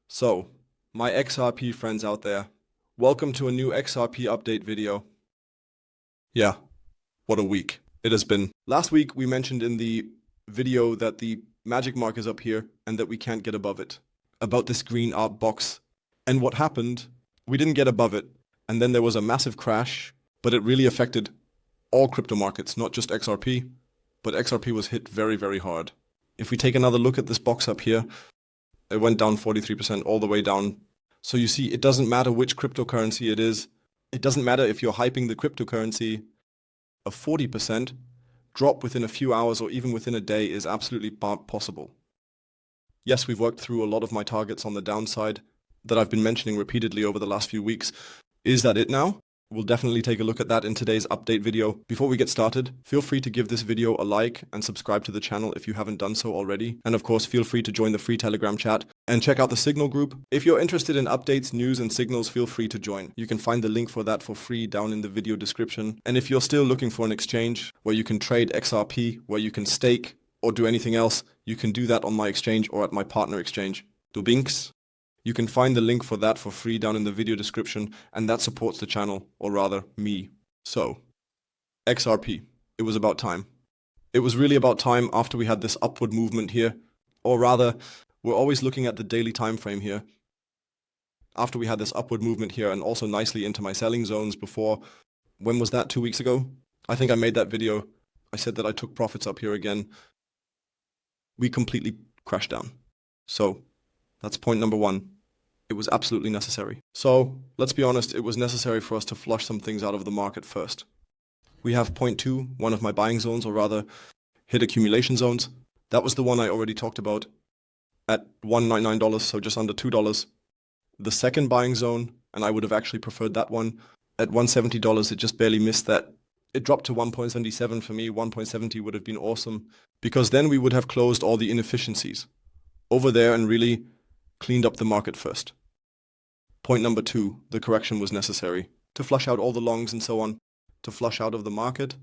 So, my XRP friends out there, welcome to a new XRP update video. Yeah, what a week it has been. Last week we mentioned in the video that the magic mark is up here and that we can't get above it. About this green art box. And what happened, we didn't get above it. And then there was a massive crash, but it really affected all crypto markets, not just XRP. But XRP was hit very, very hard. If we take another look at this box up here, it went down 43% all the way down. So you see, it doesn't matter which cryptocurrency it is. It doesn't matter if you're hyping the cryptocurrency. A 40% drop within a few hours or even within a day is absolutely possible. Yes, we've worked through a lot of my targets on the downside that I've been mentioning repeatedly over the last few weeks. Is that it now? We'll definitely take a look at that in today's update video. Before we get started, feel free to give this video a like and subscribe to the channel if you haven't done so already. And of course, feel free to join the free Telegram chat and check out the Signal group. If you're interested in updates, news, and signals, feel free to join. You can find the link for that for free down in the video description. And if you're still looking for an exchange where you can trade XRP, where you can stake or do anything else, you can do that on my exchange or at my partner exchange, Dubinks. You can find the link for that for free down in the video description, and that supports the channel, or rather, me. So, XRP. It was about time. It was really about time after we had this upward movement here, or rather, we're always looking at the daily time frame here. After we had this upward movement here and also nicely into my selling zones before, when was that, 2 weeks ago? I think I made that video. I said that I took profits up here again. We completely crashed down. So, that's point number one. It was absolutely necessary. So, let's be honest, it was necessary for us to flush some things out of the market first. We have point two, one of my buying zones, or rather, hit accumulation zones. That was the one I already talked about at $1.99, so just under $2. The second buying zone, and I would have actually preferred that one, at $170, it just barely missed that. It dropped to 1.77 for me. 1.70 would have been awesome, because then we would have closed all the inefficiencies over there and really cleaned up the market first. Point number two, the correction was necessary to flush out all the longs and so on, to flush out of the market.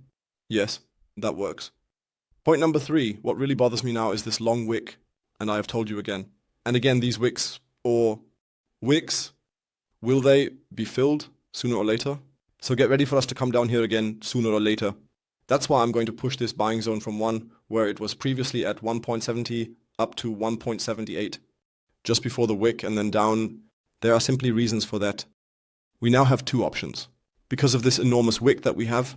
Yes, that works. Point number three, what really bothers me now is this long wick, and I have told you again. And again, these wicks, or wicks, will they be filled sooner or later? So get ready for us to come down here again sooner or later. That's why I'm going to push this buying zone from one, where it was previously at 1.70 up to 1.78. Just before the wick and then down. There are simply reasons for that. We now have two options. Because of this enormous wick that we have,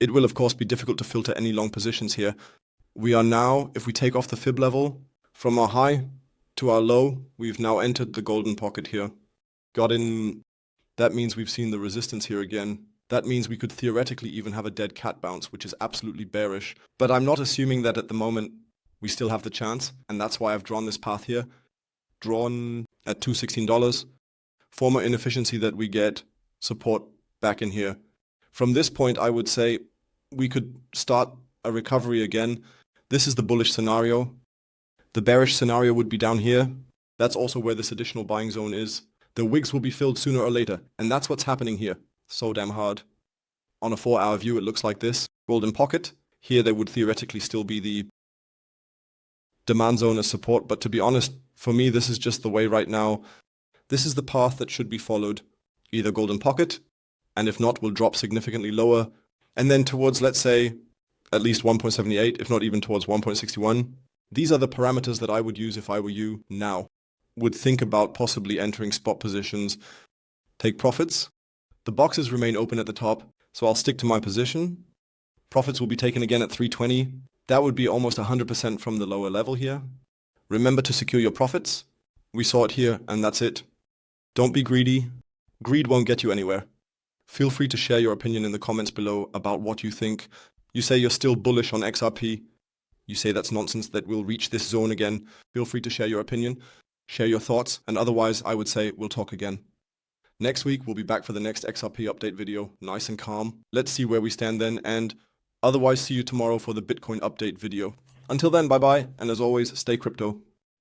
it will of course be difficult to filter any long positions here. We are now, if we take off the fib level, from our high to our low, we've now entered the golden pocket here. Got in, that means we've seen the resistance here again. That means we could theoretically even have a dead cat bounce, which is absolutely bearish. But I'm not assuming that at the moment we still have the chance, and that's why I've drawn this path here. Drawn at $216. Former inefficiency that we get, support back in here. From this point, I would say we could start a recovery again. This is the bullish scenario. The bearish scenario would be down here. That's also where this additional buying zone is. The wigs will be filled sooner or later, and that's what's happening here. So damn hard. On a 4-hour view, it looks like this. Golden pocket. Here, there would theoretically still be the demand zone as support, but to be honest, for me, this is just the way right now. This is the path that should be followed. Either golden pocket, and if not, will drop significantly lower, and then towards, let's say, at least 1.78, if not even towards 1.61. These are the parameters that I would use if I were you now. Would think about possibly entering spot positions, take profits. The boxes remain open at the top, so I'll stick to my position. Profits will be taken again at 320. That would be almost 100% from the lower level here. Remember to secure your profits. We saw it here, and that's it. Don't be greedy. Greed won't get you anywhere. Feel free to share your opinion in the comments below about what you think. You say you're still bullish on XRP. You say that's nonsense, that we'll reach this zone again. Feel free to share your opinion, share your thoughts, and otherwise I would say we'll talk again. Next week, we'll be back for the next XRP update video, nice and calm. Let's see where we stand then, and otherwise see you tomorrow for the Bitcoin update video. Until then, bye-bye, and as always, stay crypto.